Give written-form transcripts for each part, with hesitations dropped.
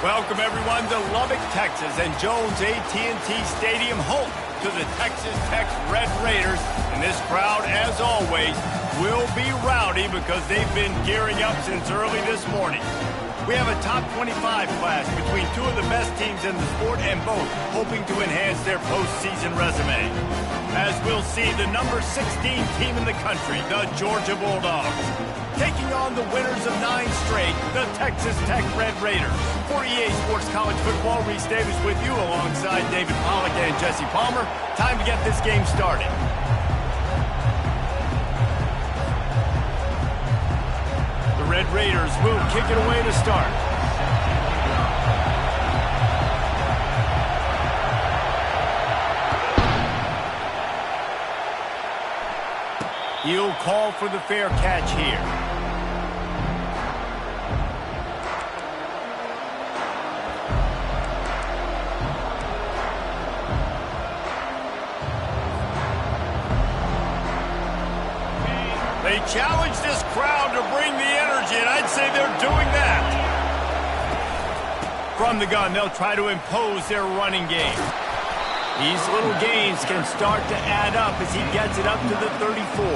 Welcome, everyone, to Lubbock, Texas, and Jones AT&T Stadium, home to the Texas Tech Red Raiders. And this crowd, as always, will be rowdy because they've been gearing up since early this morning. We have a top 25 class between two of the best teams in the sport, and both hoping to enhance their postseason resume. As we'll see, the number 16 team in the country, the Georgia Bulldogs, taking on the winners of 9 straight, the Texas Tech Red Raiders. For EA Sports College Football, Reese Davis with you alongside David Pollack and Jesse Palmer. Time to get this game started. The Red Raiders will kick it away to start. He'll call for the fair catch here. They challenge this crowd to bring the energy, and I'd say they're doing that. From the gun, they'll try to impose their running game. These little gains can start to add up as he gets it up to the 34.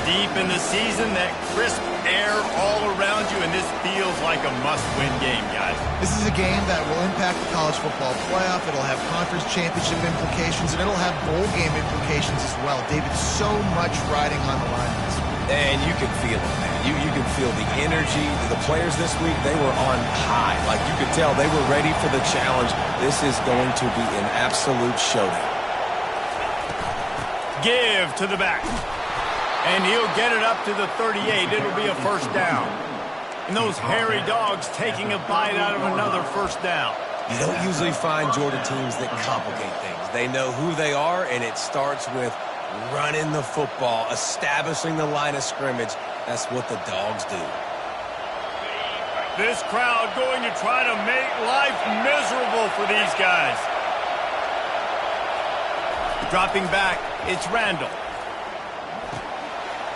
Deep in the season, that crisp air all around you, and this feels like a must-win game, guys. This is a game that will impact the college football playoff. It'll have conference championship implications, and it'll have bowl game implications as well. David, so much riding on the line in this one. And you can feel it, man. You can feel the energy. The players this week, they were on high. Like, you could tell they were ready for the challenge. This is going to be an absolute showdown. Give to the back. And he'll get it up to the 38. It'll be a first down. And those hairy dogs taking a bite out of another first down. You don't usually find Georgia teams that complicate things. They know who they are, and it starts with running the football, establishing the line of scrimmage. That's what the Dogs do. This crowd going to try to make life miserable for these guys. Dropping back, it's Randall.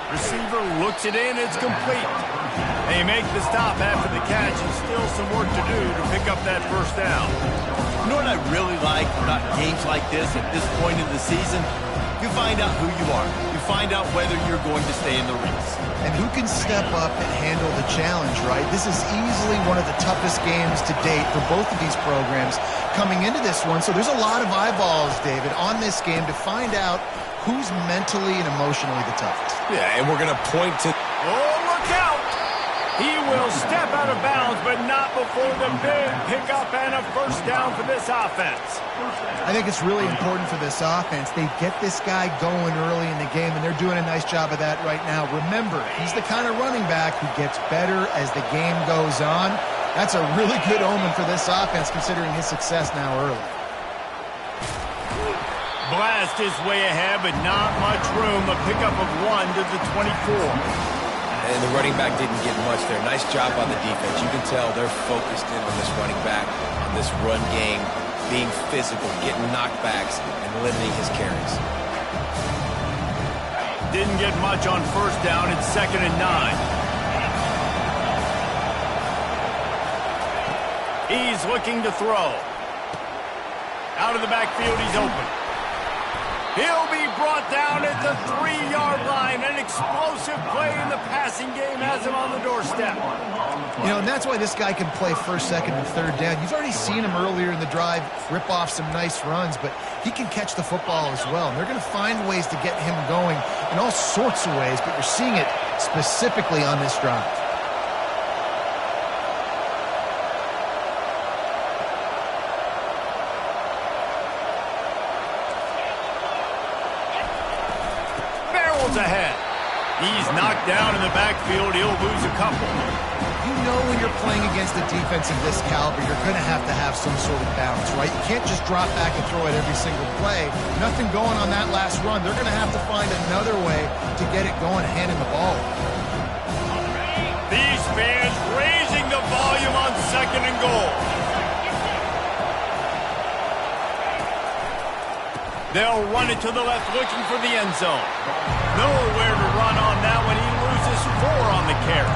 Receiver looks it in, it's complete. They make the stop after the catch, and still some work to do to pick up that first down. You know what I really like about games like this at this point in the season? You find out who you are. You find out whether you're going to stay in the race. And who can step up and handle the challenge, right? This is easily one of the toughest games to date for both of these programs coming into this one. So there's a lot of eyeballs, David, on this game to find out who's mentally and emotionally the toughest. Yeah, and we're going to point to... Oh, look out! He will step out of bounds, but not before the big pickup and a first down for this offense. I think it's really important for this offense. They get this guy going early in the game, and they're doing a nice job of that right now. Remember, he's the kind of running back who gets better as the game goes on. That's a really good omen for this offense, considering his success now early. Blast his way ahead, but not much room. A pickup of 1 to the 24. And the running back didn't get much there. Nice job by the defense. You can tell they're focused in on this running back, on this run game, being physical, getting knockbacks, and limiting his carries. Didn't get much on first down. It's 2nd and 9. He's looking to throw. Out of the backfield, he's open. He'll be brought down at the 3-yard line. An explosive play in the passing game has him on the doorstep. You know, and that's why this guy can play first, second, and third down. You've already seen him earlier in the drive rip off some nice runs, but he can catch the football as well. And they're going to find ways to get him going in all sorts of ways, but you're seeing it specifically on this drive. Ahead. He's knocked down in the backfield. He'll lose a couple. You know when you're playing against a defense of this caliber, you're going to have some sort of balance, right? You can't just drop back and throw it every single play. Nothing going on that last run. They're going to have to find another way to get it going, handing the ball. These fans raising the volume on 2nd and goal. They'll run it to the left, looking for the end zone. Nowhere to run on that one. He loses 4 on the carry.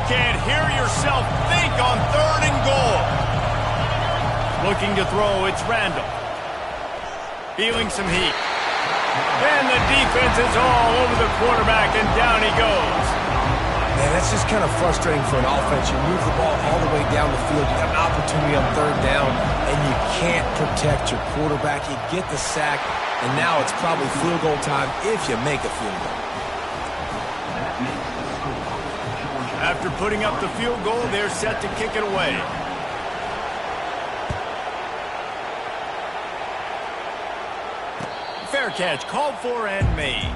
can't hear yourself think on 3rd and goal. Looking to throw, it's Randall. Feeling some heat. And the defense is all over the quarterback, and down he goes. Man, that's just kind of frustrating for an offense. You move the ball all the way down the field. You have an opportunity on 3rd down, and you can't protect your quarterback. You get the sack, and now it's probably field goal time if you make a field goal. After putting up the field goal, they're set to kick it away. Fair catch, called for and made.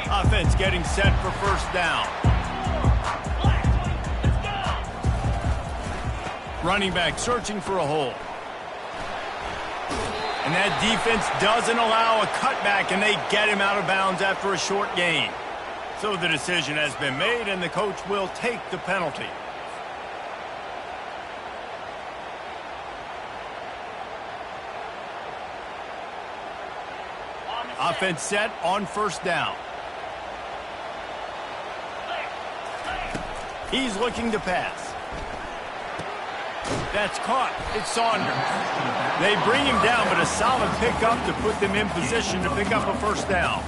Offense getting set for 1st down. Running back searching for a hole. And that defense doesn't allow a cutback, and they get him out of bounds after a short gain. So the decision has been made, and the coach will take the penalty. Offense set on 1st down. He's looking to pass. That's caught. It's Saunders. They bring him down, but a solid pickup to put them in position to pick up a 1st down.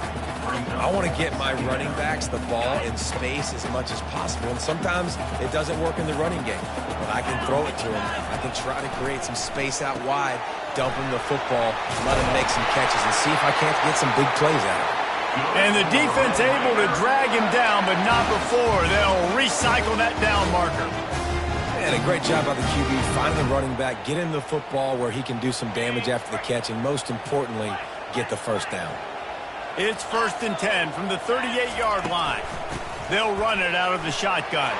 I want to get my running backs the ball in space as much as possible, and sometimes it doesn't work in the running game, but I can throw it to them. I can try to create some space out wide, dump him the football, let him make some catches, and see if I can't get some big plays out of it. And the defense able to drag him down, but not before they'll recycle that down marker. And a great job by the QB, finding the running back, get him the football where he can do some damage after the catch, and most importantly, get the 1st down. It's 1st and 10 from the 38-yard line. They'll run it out of the shotgun.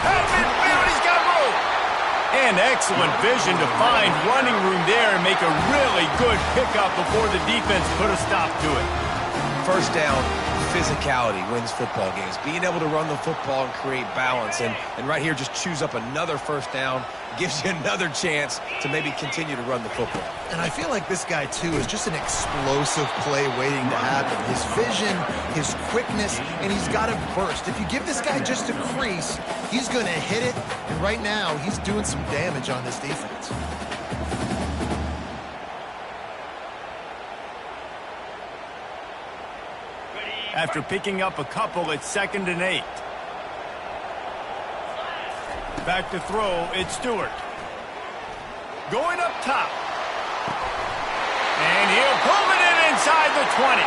At midfield, he's got room. And excellent vision to find running room there and make a really good pickup before the defense put a stop to it. 1st down, physicality wins football games. Being able to run the football and create balance. And right here, just choose up another 1st down. Gives you another chance to maybe continue to run the football. And I feel like this guy, too, is just an explosive play waiting to happen. His vision, his quickness, and he's got a burst. If you give this guy just a crease, he's going to hit it. And right now, he's doing some damage on this defense. After picking up a couple, it's 2nd and 8. Back to throw, it's Stewart. Going up top. And he'll pull it in inside the 20.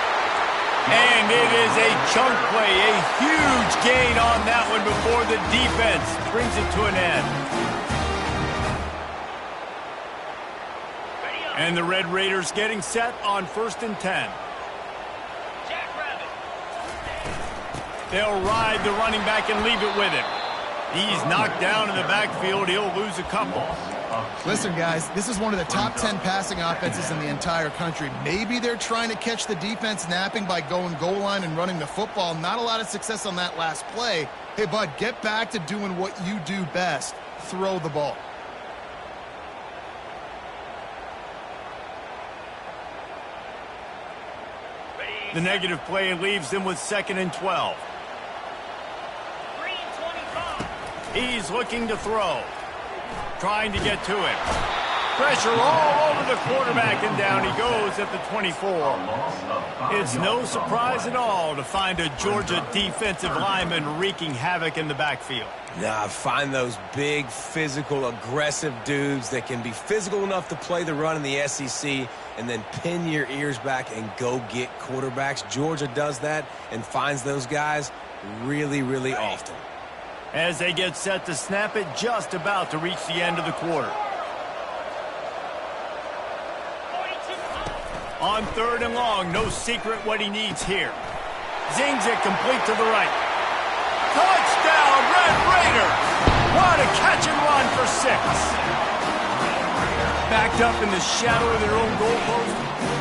And it is a chunk play, a huge gain on that one before the defense brings it to an end. And the Red Raiders getting set on 1st and 10. They'll ride the running back and leave it with him. He's knocked down in the backfield. He'll lose a couple. Listen, guys, this is one of the top 10 passing offenses in the entire country. Maybe they're trying to catch the defense napping by going goal line and running the football. Not a lot of success on that last play. Hey, bud, get back to doing what you do best. Throw the ball. The negative play leaves them with 2nd and 12. He's looking to throw. Trying to get to him. Pressure all over the quarterback, and down he goes at the 24. It's no surprise at all to find a Georgia defensive lineman wreaking havoc in the backfield. Nah, find those big, physical, aggressive dudes that can be physical enough to play the run in the SEC and then pin your ears back and go get quarterbacks. Georgia does that and finds those guys really, really often. As they get set to snap it, just about to reach the end of the quarter. On 3rd and long, no secret what he needs here. Zings it complete to the right. Touchdown, Red Raiders! What a catch and run for 6. Backed up in the shadow of their own goalpost,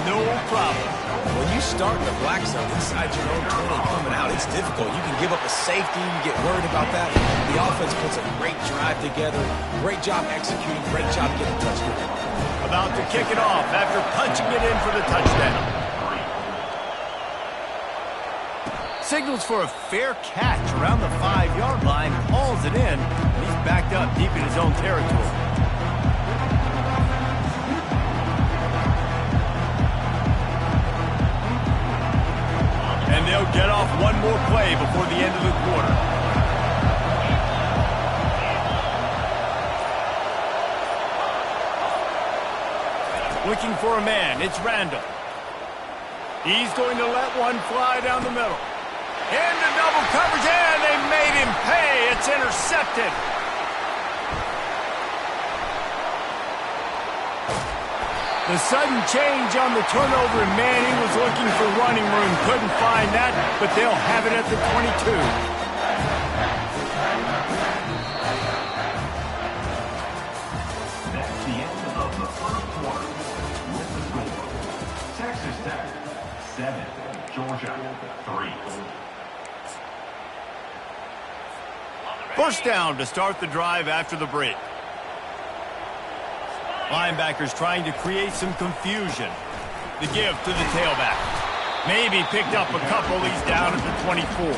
No problem. When you start in the black zone inside your own 20 coming out, it's difficult. You can give up a safety. You get worried about that. The offense puts a great drive together. Great job executing. Great job getting a touchdown. About to kick it off after punching it in for the touchdown. Signals for a fair catch around the 5-yard line. Hauls it in. He's backed up deep in his own territory. And they'll get off one more play before the end of the quarter. Looking for a man, it's Randall. He's going to let one fly down the middle. Into double coverage, and they made him pay. It's intercepted. The sudden change on the turnover, and Manning was looking for running room. Couldn't find that, but they'll have it at the 22. That's the end of the first quarter. With the score, Texas Tech 7, Georgia 3. First down to start the drive after the break. Linebackers trying to create some confusion. The give to the tailback. Maybe picked up a couple. He's down at the 24.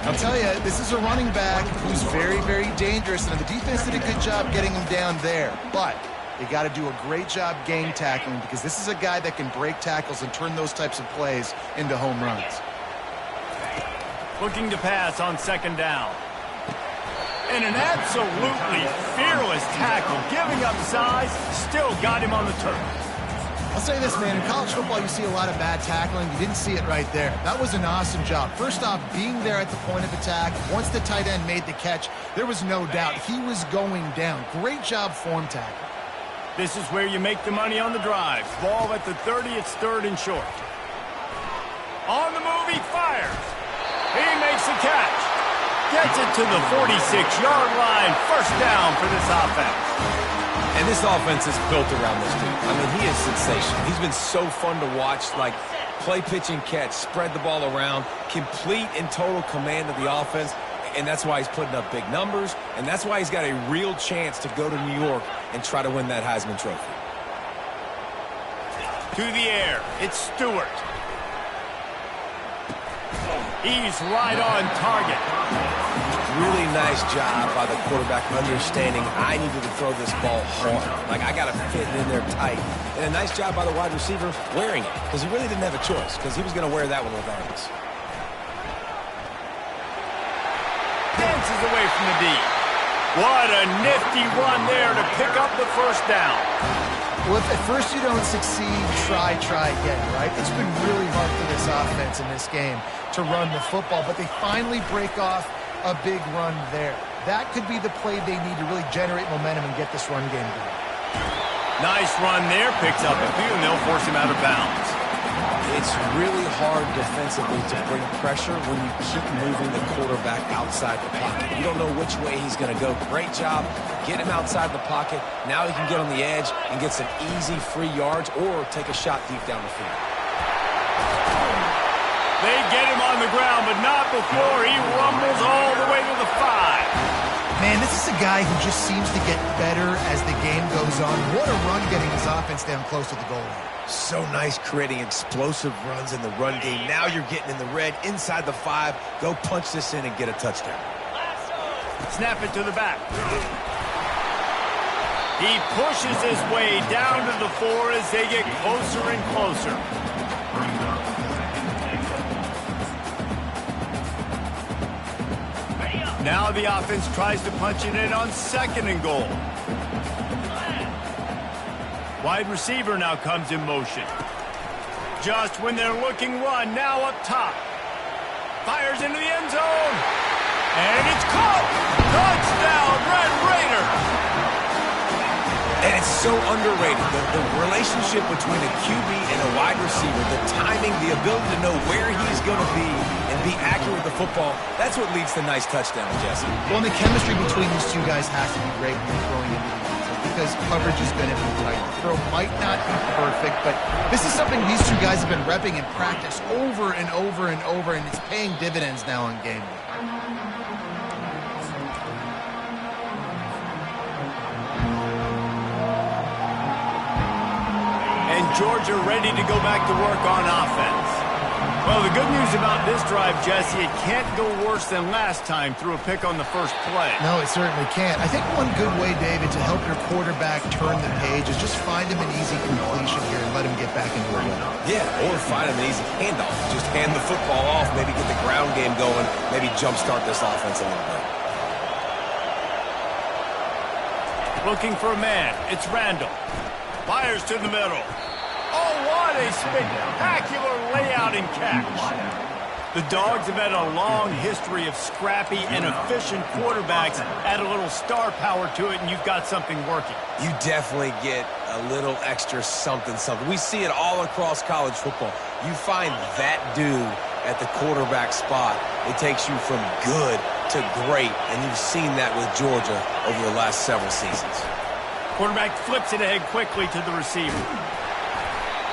I'll tell you, this is a running back who's very, very dangerous, and the defense did a good job getting him down there. But they got to do a great job gang tackling, because this is a guy that can break tackles and turn those types of plays into home runs. Looking to pass on second down. And an absolutely fearless tackle, giving up size, still got him on the turf. I'll say this, man, in college football you see a lot of bad tackling. You didn't see it right there. That was an awesome job. First off, being there at the point of attack. Once the tight end made the catch, there was no doubt he was going down. Great job form tackle. This is where you make the money on the drive. Ball at the 30, it's third and short. On the move, he fires. He makes the catch. Gets it to the 46-yard line. First down for this offense. And this offense is built around this dude. I mean, he is sensational. He's been so fun to watch, like play, pitch, and catch, spread the ball around, complete and total command of the offense, and that's why he's putting up big numbers, and that's why he's got a real chance to go to New York and try to win that Heisman Trophy. To the air, it's Stewart. He's right on target. Really nice job by the quarterback understanding I needed to throw this ball hard. Like, I got to fit it in there tight. And a nice job by the wide receiver wearing it, because he really didn't have a choice, because he was going to wear that one regardless. Dances away from the D. What a nifty run there to pick up the first down. Well, if at first you don't succeed, try again, right? It's been really hard for this offense in this game to run the football, but they finally break off a big run there. That could be the play they need to really generate momentum and get this run game going. Nice run there. Picks up a few, and they'll force him out of bounds. It's really hard defensively to bring pressure when you keep moving the quarterback outside the pocket. You don't know which way he's going to go. Great job. Get him outside the pocket. Now he can get on the edge and get some easy free yards or take a shot deep down the field. They get him on the ground, but not before he rumbles all the way to the 5. Man, this is a guy who just seems to get better as the game goes on. What a run getting his offense down close to the goal line. So nice creating explosive runs in the run game. Now you're getting in the red inside the 5. Go punch this in and get a touchdown. Snap it to the back. He pushes his way down to the 4 as they get closer and closer. Now the offense tries to punch it in on second and goal. Wide receiver now comes in motion. Just when they're looking run, now up top. Fires into the end zone. And it's caught. Touchdown, Red Raiders. And it's so underrated. The relationship between a QB and a wide receiver, the timing, the ability to know where he's going to be and be accurate with the football, that's what leads to nice touchdowns, Jesse. Well, and the chemistry between these two guys has to be great when they're throwing into the end zone. because coverage is going to be tight. The throw might not be perfect, but this is something these two guys have been repping in practice over and over and over, and it's paying dividends now in game day. And Georgia ready to go back to work on offense. Well, the good news about this drive, Jesse, it can't go worse than last time through a pick on the first play. No, it certainly can't. I think one good way, David, to help your quarterback turn the page is just find him an easy completion here and let him get back into a rhythm. Yeah, or find him an easy handoff. Just hand the football off, maybe get the ground game going, maybe jumpstart this offense a little bit. Looking for a man. It's Randall. Fires to the middle. Oh, what a spectacular layout and catch. The Dogs have had a long history of scrappy and efficient quarterbacks. Add a little star power to it, and you've got something working. You definitely get a little extra something. We see it all across college football. You find that dude at the quarterback spot, it takes you from good to great, and you've seen that with Georgia over the last several seasons. Quarterback flips it ahead quickly to the receiver.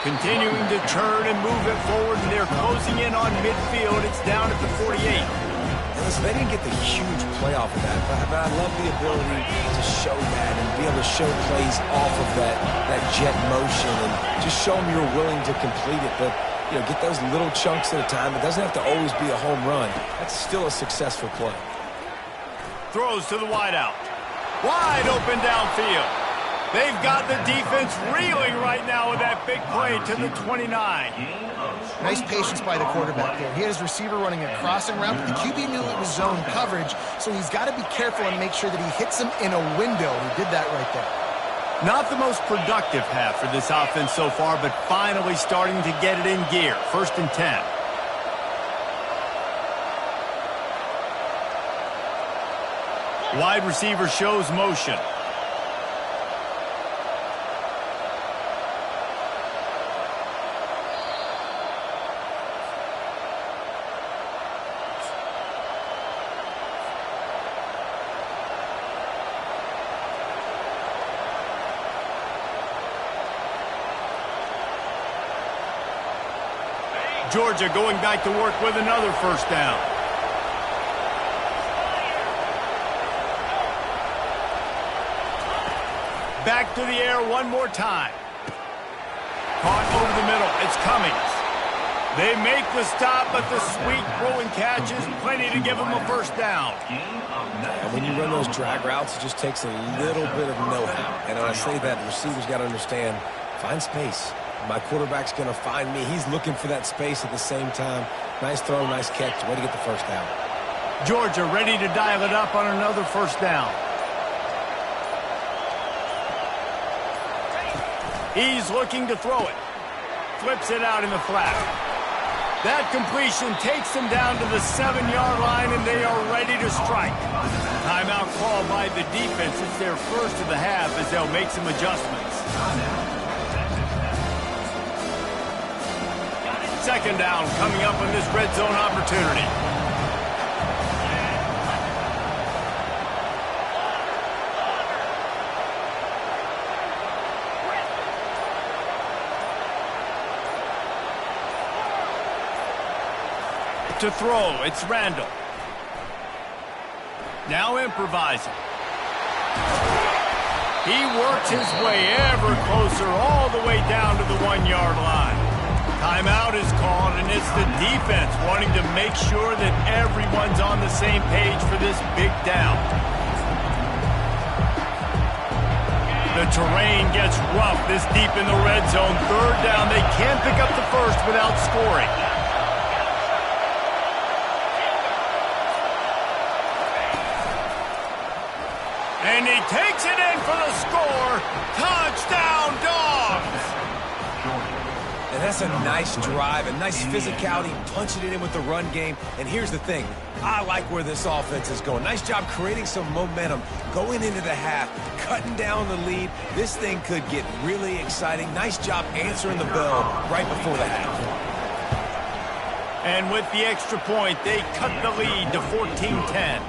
Continuing to turn and move it forward, and they're closing in on midfield. It's down at the 48. Listen, they didn't get the huge play off of that, but I love the ability to show that and be able to show plays off of that jet motion and just show them you're willing to complete it. But, you know, get those little chunks at a time. It doesn't have to always be a home run. That's still a successful play. Throws to the wideout. Wide open downfield. They've got the defense reeling right now with that big play to the 29. Nice patience by the quarterback there. He had his receiver running a crossing route, but the QB knew it was zone coverage, so he's got to be careful and make sure that he hits him in a window. He did that right there. Not the most productive half for this offense so far, but finally starting to get it in gear. 1st and 10. Wide receiver shows motion. Georgia going back to work with another first down. Back to the air one more time. Caught over the middle. It's Cummings. They make the stop, but the sweet throw and catch is plenty to give them a first down. And when you run those drag routes, it just takes a little bit of know-how. And when I say that, the receiver's got to understand, find space. My quarterback's going to find me. He's looking for that space at the same time. Nice throw, nice catch. Way to get the first down. Georgia ready to dial it up on another first down. He's looking to throw it. Flips it out in the flat. That completion takes them down to the 7-yard line, and they are ready to strike. Timeout call by the defense. It's their first of the half as they'll make some adjustments. 2nd down coming up on this red zone opportunity. To throw, it's Randall. Now improvising. He works his way ever closer all the way down to the 1-yard line. Timeout is called, and it's the defense wanting to make sure that everyone's on the same page for this big down. The terrain gets rough this deep in the red zone. 3rd down, they can't pick up the first without scoring. And he takes it in for the score. Touchdown, Dogs! And that's a nice drive, a nice physicality, punching it in with the run game. And here's the thing. I like where this offense is going. Nice job creating some momentum, going into the half, cutting down the lead. This thing could get really exciting. Nice job answering the bell right before the half. And with the extra point, they cut the lead to 14-10.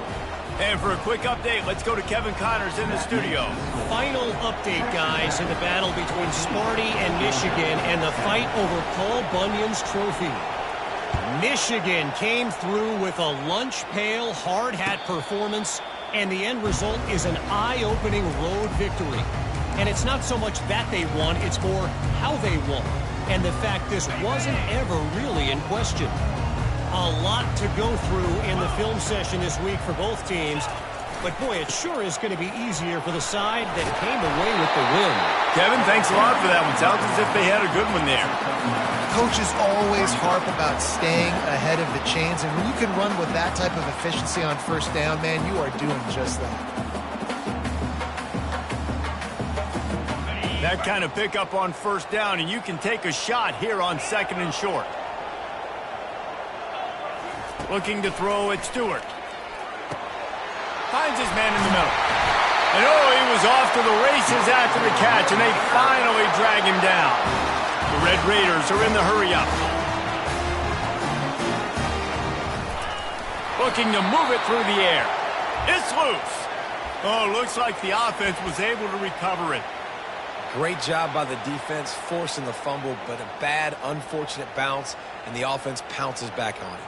And for a quick update, let's go to Kevin Connors in the studio. Final update, guys, in the battle between Sparty and Michigan and the fight over Paul Bunyan's trophy. Michigan came through with a lunch pail hard hat performance, and the end result is an eye-opening road victory. And it's not so much that they won, it's more how they won, and the fact this wasn't ever really in question. A lot to go through in the film session this week for both teams. But, boy, it sure is going to be easier for the side that came away with the win. Kevin, thanks a lot for that one. Sounds as if they had a good one there. Coaches always harp about staying ahead of the chains, and when you can run with that type of efficiency on first down, man, you are doing just that. That kind of pickup on first down, and you can take a shot here on 2nd and short. Looking to throw at Stewart. Finds his man in the middle. And he was off to the races after the catch, and they finally drag him down. The Red Raiders are in the hurry-up. Looking to move it through the air. It's loose. Looks like the offense was able to recover it. Great job by the defense forcing the fumble, but a bad, unfortunate bounce, and the offense pounces back on it.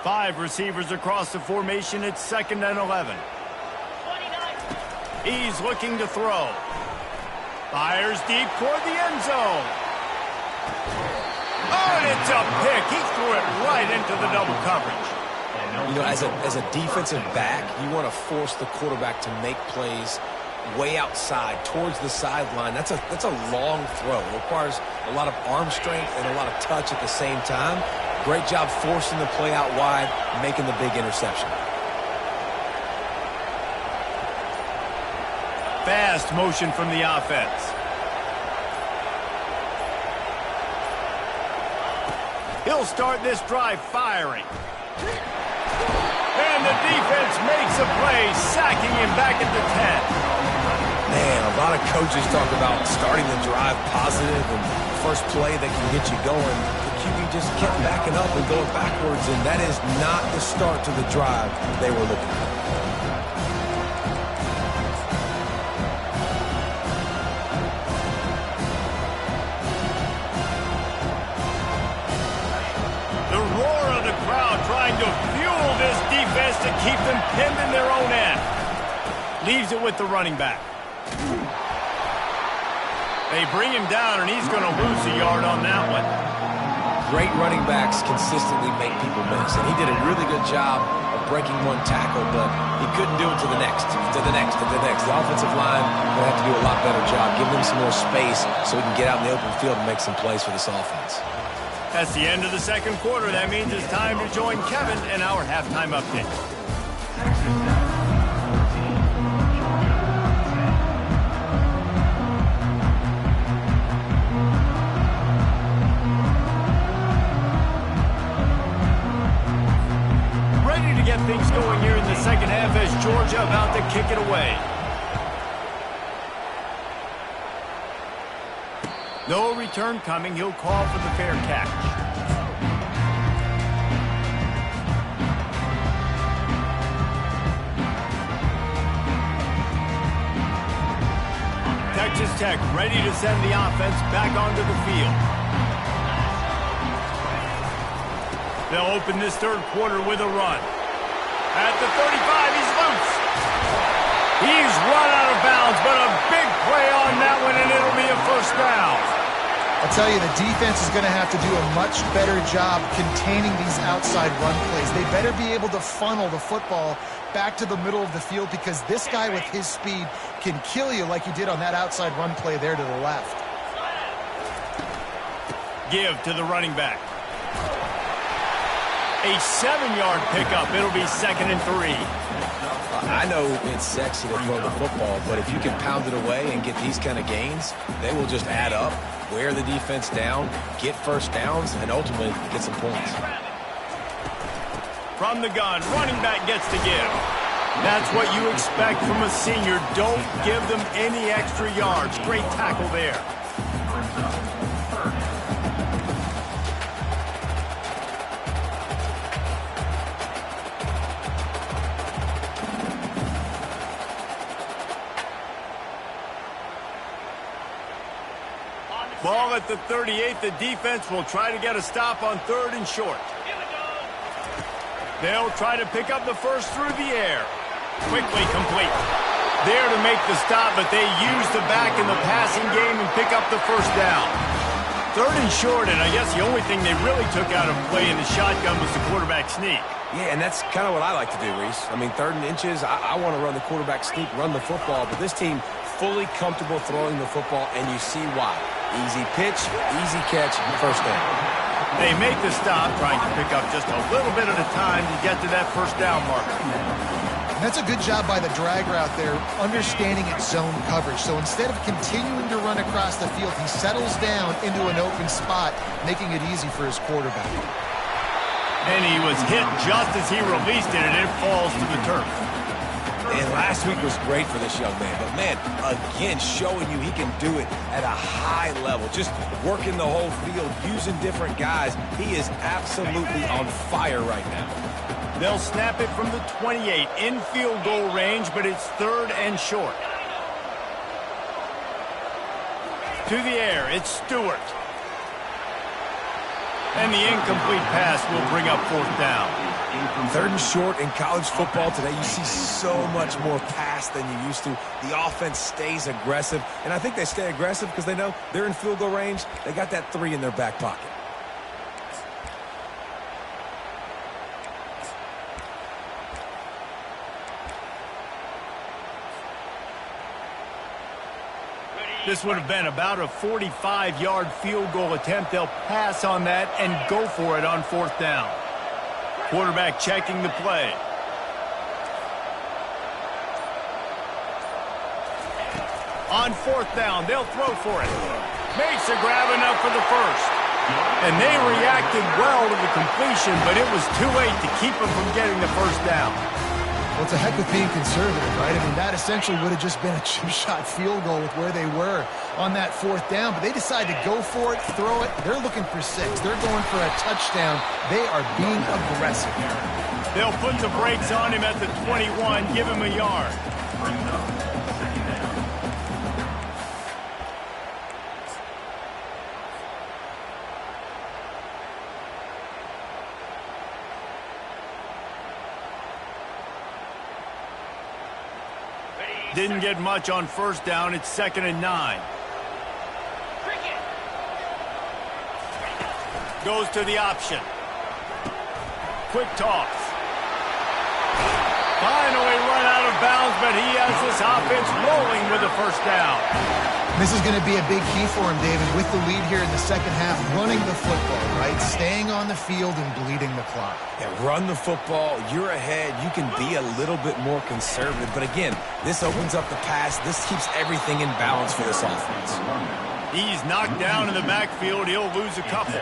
5 receivers across the formation. It's 2nd and 11. He's looking to throw. Fires deep toward the end zone. And it's a pick. He threw it right into the double coverage. You know, as a defensive back, you want to force the quarterback to make plays way outside towards the sideline. That's a long throw. It requires a lot of arm strength and a lot of touch at the same time. Great job forcing the play out wide, making the big interception. Fast motion from the offense. He'll start this drive firing. And the defense makes a play, sacking him back at the 10. Man, a lot of coaches talk about starting the drive positive and first play that can get you going. QB just kept backing up and going backwards, and that is not the start to the drive they were looking for. The roar of the crowd trying to fuel this defense to keep them pinned in their own end. Leaves it with the running back. They bring him down, and he's going to lose a yard on that one. Great running backs consistently make people miss, and he did a really good job of breaking one tackle, but he couldn't do it to the next, to the next, to the next. The offensive line will have to do a lot better job, give them some more space so we can get out in the open field and make some plays for this offense. That's the end of the 2nd quarter. That means it's time to join Kevin in our halftime update. Get things going here in the 2nd half as Georgia about to kick it away. No return coming. He'll call for the fair catch. Texas Tech ready to send the offense back onto the field. They'll open this 3rd quarter with a run. At the 35, he's loose. He's run out of bounds, but a big play on that one, and it'll be a 1st down. I'll tell you, the defense is going to have to do a much better job containing these outside run plays. They better be able to funnel the football back to the middle of the field, because this guy with his speed can kill you like he did on that outside run play there to the left. Give to the running back. A 7-yard pickup. It'll be 2nd and 3. I know it's sexy to throw the football, but if you can pound it away and get these kind of gains, they will just add up, wear the defense down, get 1st downs, and ultimately get some points. From the gun, running back gets to give. That's what you expect from a senior. Don't give them any extra yards. Great tackle there. Ball at the 38. The defense will try to get a stop on 3rd and short. They'll try to pick up the first through the air. Quickly complete. There to make the stop, but they use the back in the passing game and pick up the first down. 3rd and short, and I guess the only thing they really took out of play in the shotgun was the quarterback sneak. Yeah, and that's kind of what I like to do, Reese. I mean, 3rd and inches, I want to run the quarterback sneak, run the football, but this team fully comfortable throwing the football, and you see why. Easy pitch, easy catch, first down. They make the stop, trying to pick up just a little bit at a time to get to that first down marker. And that's a good job by the drag route there, understanding its zone coverage. So instead of continuing to run across the field, he settles down into an open spot, making it easy for his quarterback. And he was hit just as he released it, and it falls to the turf. And last week was great for this young man. But, man, again, showing you he can do it at a high level. Just working the whole field, using different guys. He is absolutely on fire right now. They'll snap it from the 28 in field goal range, but it's 3rd and short. To the air, it's Stewart. And the incomplete pass will bring up 4th down. 3rd and short in college football today, you see so much more pass than you used to. The offense stays aggressive, and I think they stay aggressive because they know they're in field goal range. They got that 3 in their back pocket. This would have been about a 45-yard field goal attempt. They'll pass on that and go for it on 4th down. Quarterback checking the play. On 4th down, they'll throw for it. Makes a grab enough for the first. And they reacted well to the completion, but it was too late to keep them from getting the first down. Well, it's a heck of being conservative, right? I mean, that essentially would have just been a two-shot field goal with where they were on that 4th down. But they decided to go for it, throw it. They're looking for 6. They're going for a touchdown. They are being aggressive. They'll put the brakes on him at the 21, give him a yard. Didn't get much on 1st down. It's 2nd and 9. Goes to the option. Quick toss. Finally run out of bounds, but he has this offense rolling with a first down. This is going to be a big key for him, David, with the lead here in the second half, running the football, right? Staying on the field and bleeding the clock. Yeah, run the football. You're ahead. You can be a little bit more conservative. But again, this opens up the pass. This keeps everything in balance for this offense. He's knocked down in the backfield. He'll lose a couple.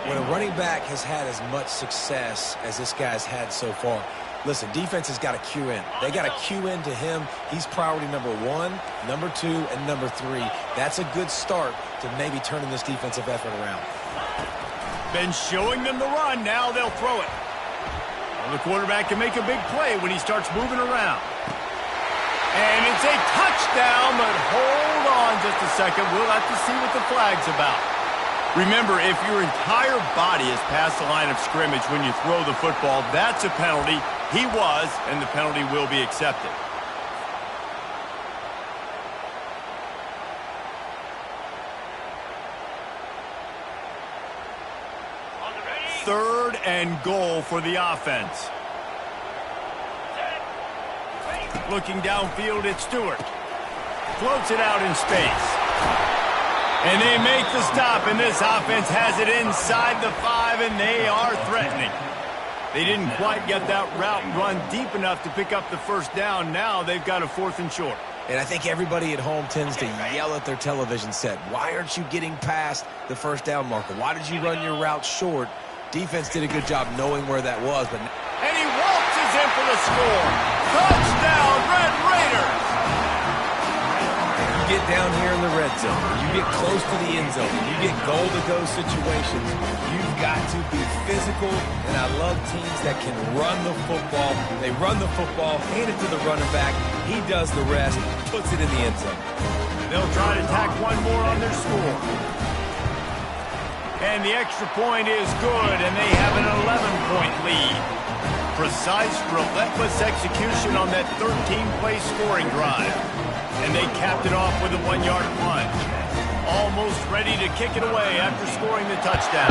When a running back has had as much success as this guy's had so far, listen, defense has got to cue in. They got to cue in to him. He's priority number 1, number 2, and number 3. That's a good start to maybe turning this defensive effort around. Been showing them the run. Now they'll throw it. Well, the quarterback can make a big play when he starts moving around. And it's a touchdown, but hold on just a second. We'll have to see what the flag's about. Remember, if your entire body is past the line of scrimmage when you throw the football, that's a penalty. He was, and the penalty will be accepted. Third and goal for the offense. Looking downfield at Stewart. Floats it out in space. And they make the stop, and this offense has it inside the 5, and they are threatening. They didn't quite get that route run deep enough to pick up the first down. Now they've got a 4th and short. And I think everybody at home tends to yell at their television set. Why aren't you getting past the first down marker? Why did you run your route short? Defense did a good job knowing where that was. And he waltzes in for the score. Touchdown, Red Raiders! get down here in the red zone, you get close to the end zone, you get goal-to-go situations, you've got to be physical, and I love teams that can run the football. They run the football, hand it to the running back, he does the rest, puts it in the end zone. They'll try to tack one more on their score. And the extra point is good, and they have an 11-point lead. Precise, relentless execution on that 13-play scoring drive. And they capped it off with a 1-yard plunge. Almost ready to kick it away after scoring the touchdown.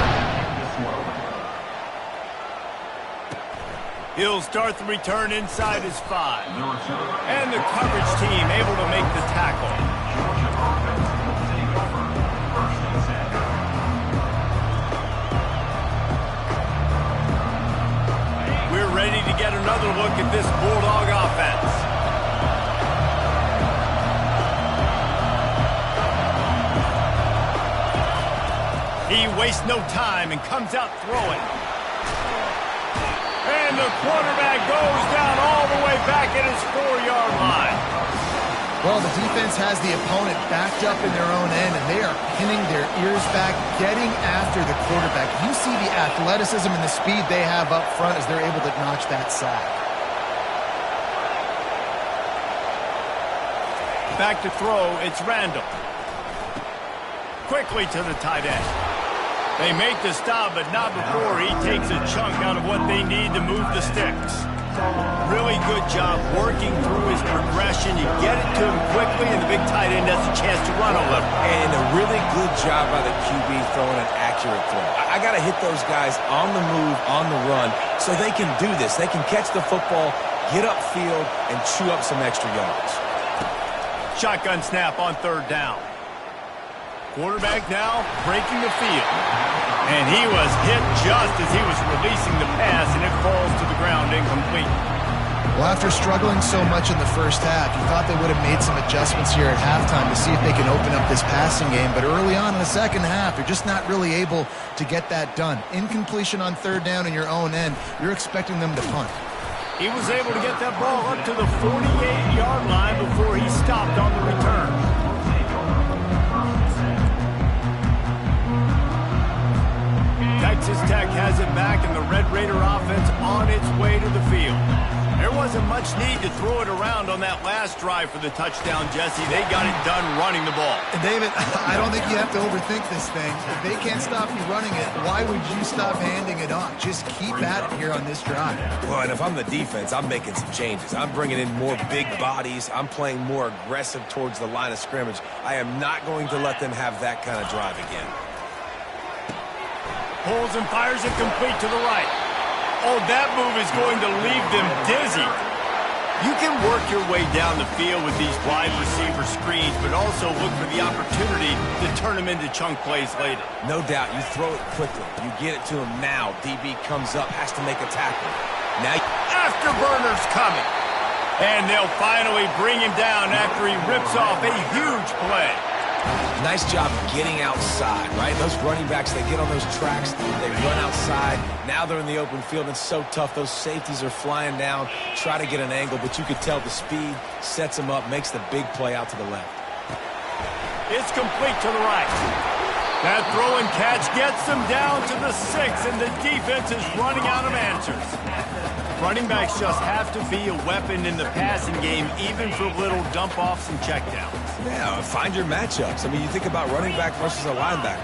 He'll start the return inside his 5. And the coverage team able to make the tackle. We're ready to get another look at this Bulldog offense. He wastes no time and comes out throwing. And the quarterback goes down all the way back at his 4-yard line. Well, the defense has the opponent backed up in their own end, and they are pinning their ears back, getting after the quarterback. You see the athleticism and the speed they have up front as they're able to notch that sack. Back to throw, it's Randall. Quickly to the tight end. They make the stop, but not before he takes a chunk out of what they need to move the sticks. Really good job working through his progression. You get it to him quickly, and the big tight end has a chance to run a little. And a really good job by the QB throwing an accurate throw. I got to hit those guys on the move, on the run, so they can do this. They can catch the football, get upfield, and chew up some extra yards. Shotgun snap on 3rd down. Quarterback now breaking the field. And he was hit just as he was releasing the pass, and it falls to the ground incomplete. Well, after struggling so much in the first half, you thought they would have made some adjustments here at halftime to see if they can open up this passing game. But early on in the second half, they're just not really able to get that done. Incompletion on 3rd down in your own end, you're expecting them to punt. He was able to get that ball up to the 48-yard line before he stopped on the return. Texas Tech has it back, and the Red Raider offense on its way to the field. There wasn't much need to throw it around on that last drive for the touchdown, Jesse. They got it done running the ball. And David, I don't think you have to overthink this thing. If they can't stop you running it, why would you stop handing it off? Just keep at it here on this drive. Well, and if I'm the defense, I'm making some changes. I'm bringing in more big bodies. I'm playing more aggressive towards the line of scrimmage. I am not going to let them have that kind of drive again. Pulls and fires it complete to the right. Oh, that move is going to leave them dizzy. You can work your way down the field with these wide receiver screens, but also look for the opportunity to turn them into chunk plays later. No doubt, you throw it quickly. You get it to him now. DB comes up, has to make a tackle. Now, afterburner's coming. And they'll finally bring him down after he rips off a huge play. Nice job getting outside, right? Those running backs, they get on those tracks, they run outside. Now they're in the open field. It's so tough. Those safeties are flying down, try to get an angle, but you could tell the speed sets them up, makes the big play out to the left. It's complete to the right. That throw and catch gets them down to the 6, and the defense is running out of answers. Running backs just have to be a weapon in the passing game, even for little dump-offs and checkdowns. Yeah, find your matchups. I mean, you think about running back versus a linebacker.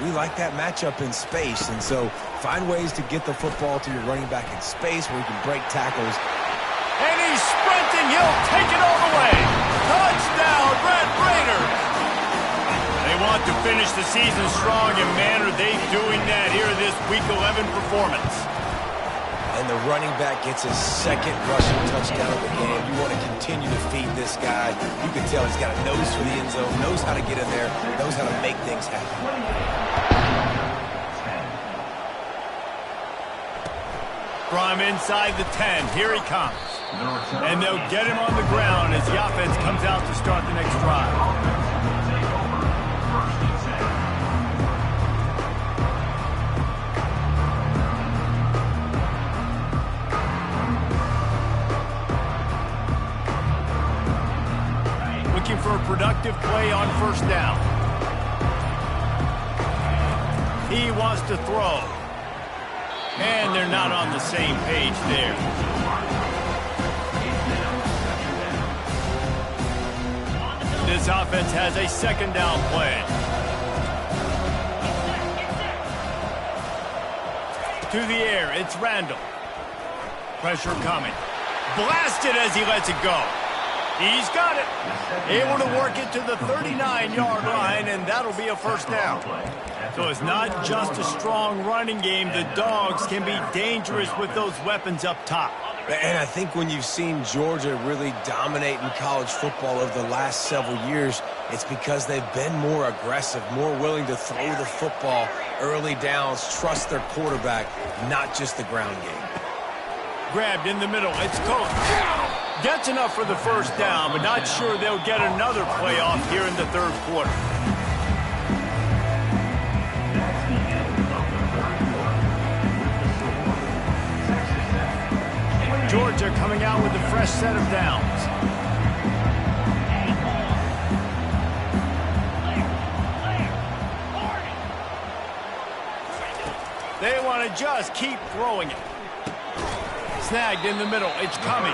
We like that matchup in space, and so find ways to get the football to your running back in space where you can break tackles. And he's sprinting. He'll take it all the way. Touchdown, Red Raiders. They want to finish the season strong, and man, are they doing that here in this Week 11 performance. And the running back gets his 2nd rushing touchdown of the game. You want to continue to feed this guy. You can tell he's got a nose for the end zone, knows how to get in there, knows how to make things happen. From inside the 10, here he comes. And they'll get him on the ground as the offense comes out to start the next drive. looking for a productive play on first down. He wants to throw. And they're not on the same page there. This offense has a second down play. To the air, it's Randall. Pressure coming. Blasted as he lets it go. He's got it. Able to work it to the 39-yard line, and that'll be a first down. So it's not just a strong running game. The Dogs can be dangerous with those weapons up top. And I think when you've seen Georgia really dominate in college football over the last several years, it's because they've been more aggressive, more willing to throw the football early downs, trust their quarterback, not just the ground game. Grabbed in the middle. It's Coach. Gets enough for the first down, but not sure they'll get another play off here in the third quarter. Georgia coming out with a fresh set of downs. They want to just keep throwing it. Snagged in the middle. It's coming.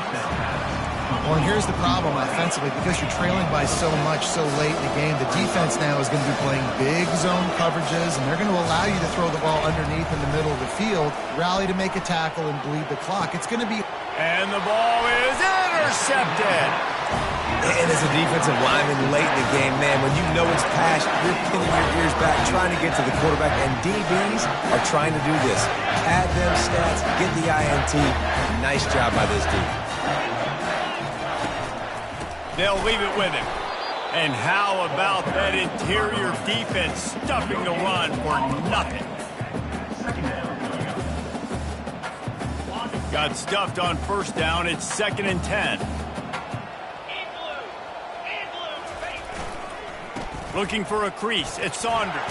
Well, and here's the problem offensively. Because you're trailing by so much so late in the game, the defense now is going to be playing big zone coverages, and they're going to allow you to throw the ball underneath in the middle of the field, rally to make a tackle, and bleed the clock. It's going to be... And the ball is intercepted. And as a defensive lineman late in the game, man, when you know it's past, you're pinning your ears back, trying to get to the quarterback, and DBs are trying to do this. Add them stats, get the INT. Nice job by this D. They'll leave it with him. And how about that interior defense stuffing the run for nothing? Got stuffed on first down. It's 2nd and 10. Looking for a crease. It's Saunders.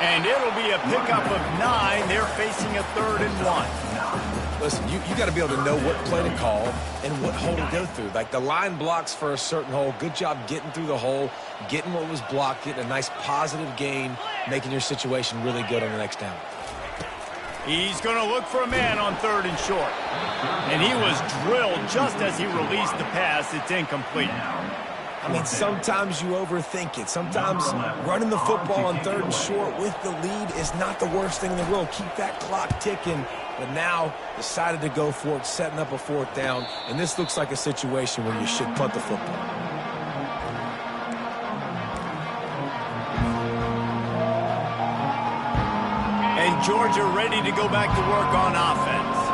And it'll be a pickup of 9. They're facing a 3rd and 1. Listen, you got to be able to know what play to call and what hole to go through. Like the line blocks for a certain hole. Good job getting through the hole, getting what was blocked, getting a nice positive gain, making your situation really good on the next down. He's going to look for a man on 3rd and short. And he was drilled just as he released the pass. It's incomplete. I mean, sometimes you overthink it. Sometimes running the football on 3rd and short with the lead is not the worst thing in the world. Keep that clock ticking. But now decided to go for it, setting up a 4th down. And this looks like a situation where you should punt the football. And Georgia ready to go back to work on offense.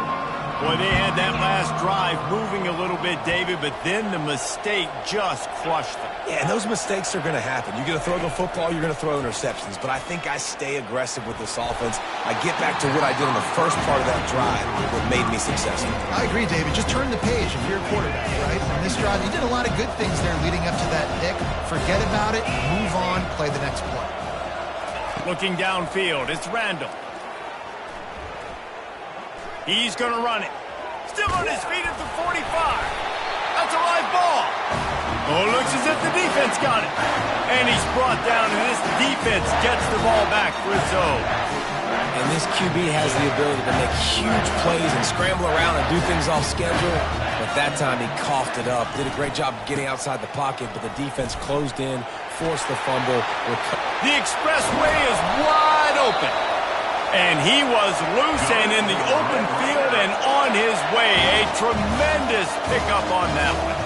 Boy, they had that last drive moving a little bit, David, but then the mistake just crushed them. Yeah, and those mistakes are going to happen. You're going to throw the football, you're going to throw interceptions. But I think I stay aggressive with this offense. I get back to what I did on the first part of that drive that made me successful. I agree, David. Just turn the page if you're a quarterback, right? On this drive, you did a lot of good things there leading up to that pick. Forget about it, move on, play the next play. Looking downfield, it's Randall. He's going to run it. Still on his feet at the 45. That's a live ball. Oh, looks as if the defense got it. And he's brought down, and this defense gets the ball back for his own. And this QB has the ability to make huge plays and scramble around and do things off schedule. But that time he coughed it up. Did a great job getting outside the pocket, but the defense closed in, forced the fumble. The expressway is wide open. And he was loose and in the open field and on his way. A tremendous pickup on that one.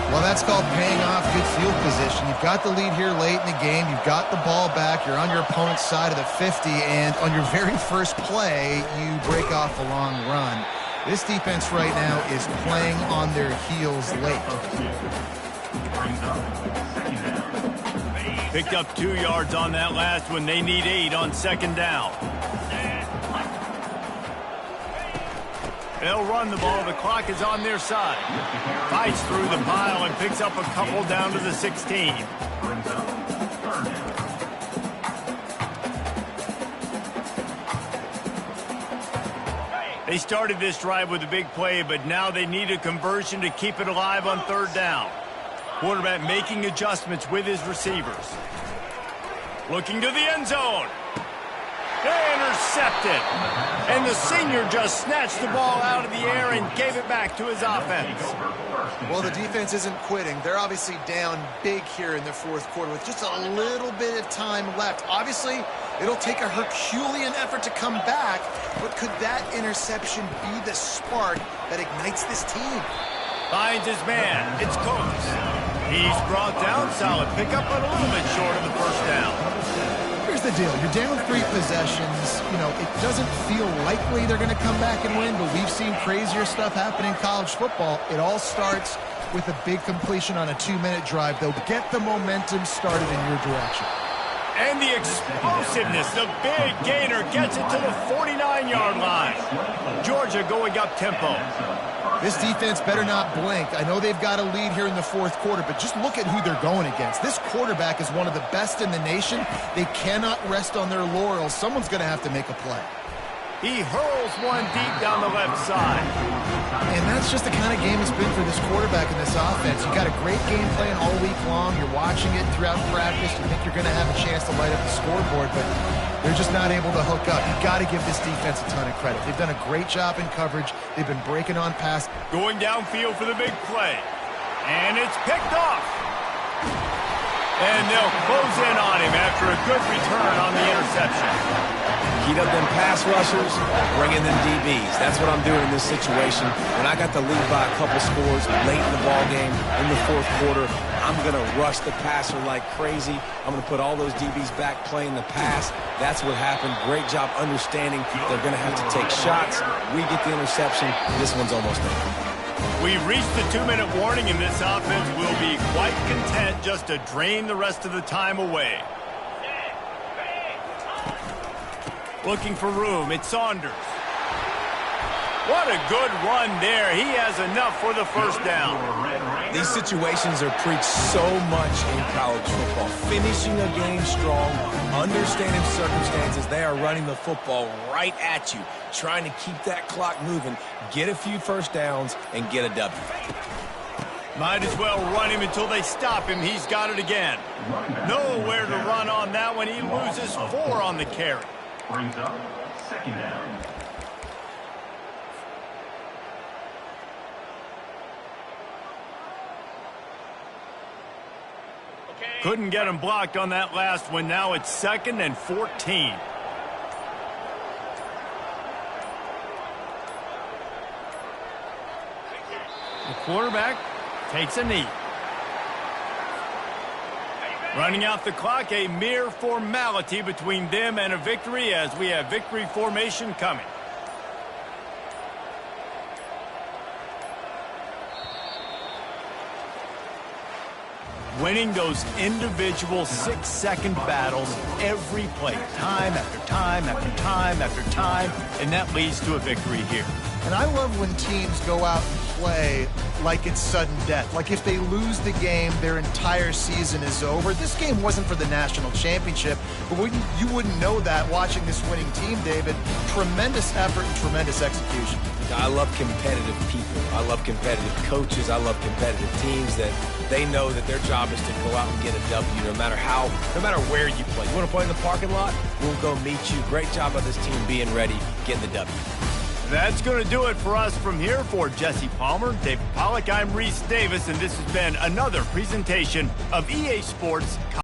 Well, that's called paying off good field position. You've got the lead here late in the game. You've got the ball back. You're on your opponent's side of the 50. And on your very first play, you break off a long run. This defense right now is playing on their heels late. Picked up 2 yards on that last one. They need 8 on 2nd down. They'll run the ball. The clock is on their side. Fights through the pile and picks up a couple down to the 16. They started this drive with a big play, but now they need a conversion to keep it alive on 3rd down. Quarterback making adjustments with his receivers. Looking to the end zone. Intercepted. And the senior just snatched the ball out of the air and gave it back to his offense. Well, the defense isn't quitting. They're obviously down big here in the fourth quarter with just a little bit of time left. Obviously, it'll take a Herculean effort to come back, but could that interception be the spark that ignites this team? Finds his man. It's Coates. He's brought down. Solid pickup, but a little bit short of the first down. Here's the deal. You're down 3 possessions. You know, it doesn't feel likely they're going to come back and win, but we've seen crazier stuff happen in college football. It all starts with a big completion on a 2-minute drive. They'll get the momentum started in your direction. And the explosiveness, the big gainer gets it to the 49-yard line. Georgia going up tempo. This defense better not blink. I know they've got a lead here in the fourth quarter, but just look at who they're going against. This quarterback is one of the best in the nation. They cannot rest on their laurels. Someone's going to have to make a play. He hurls one deep down the left side. And that's just the kind of game it's been for this quarterback in this offense. You got a great game plan all week long. You're watching it throughout practice. You think you're going to have a chance to light up the scoreboard, but they're just not able to hook up. You've got to give this defense a ton of credit. They've done a great job in coverage. They've been breaking on pass. Going downfield for the big play. And it's picked off. And they'll close in on him after a good return on the interception. Heat up them pass rushers, bring in them DBs. That's what I'm doing in this situation. When I got the lead by a couple scores late in the ball game, in the fourth quarter, I'm going to rush the passer like crazy. I'm going to put all those DBs back playing the pass. That's what happened. Great job understanding they're going to have to take shots. We get the interception. This one's almost over. We've reached the 2-minute warning, and this offense will be quite content just to drain the rest of the time away. Looking for room. It's Saunders. What a good run there. He has enough for the first down. These situations are preached so much in college football. Finishing a game strong, understanding circumstances. They are running the football right at you, trying to keep that clock moving, get a few first downs, and get a W. Might as well run him until they stop him. He's got it again. Nowhere to run on that one. He loses 4 on the carry. Brings up second down. Couldn't get him blocked on that last one. Now it's 2nd and 14. The quarterback takes a knee. Running out the clock, a mere formality between them and a victory as we have victory formation coming. Winning those individual 6-second battles every play, time after time after time after time, and that leads to a victory here. And I love when teams go out and play like it's sudden death. Like if they lose the game, their entire season is over. This game wasn't for the national championship, but you wouldn't know that watching this winning team, David. Tremendous effort and tremendous execution. I love competitive people. I love competitive coaches. I love competitive teams that they know that their job is to go out and get a W no matter where you play. You want to play in the parking lot? We'll go meet you. Great job of this team being ready, getting the W. That's going to do it for us from here. For Jesse Palmer, David Pollack, I'm Reese Davis, and this has been another presentation of EA Sports.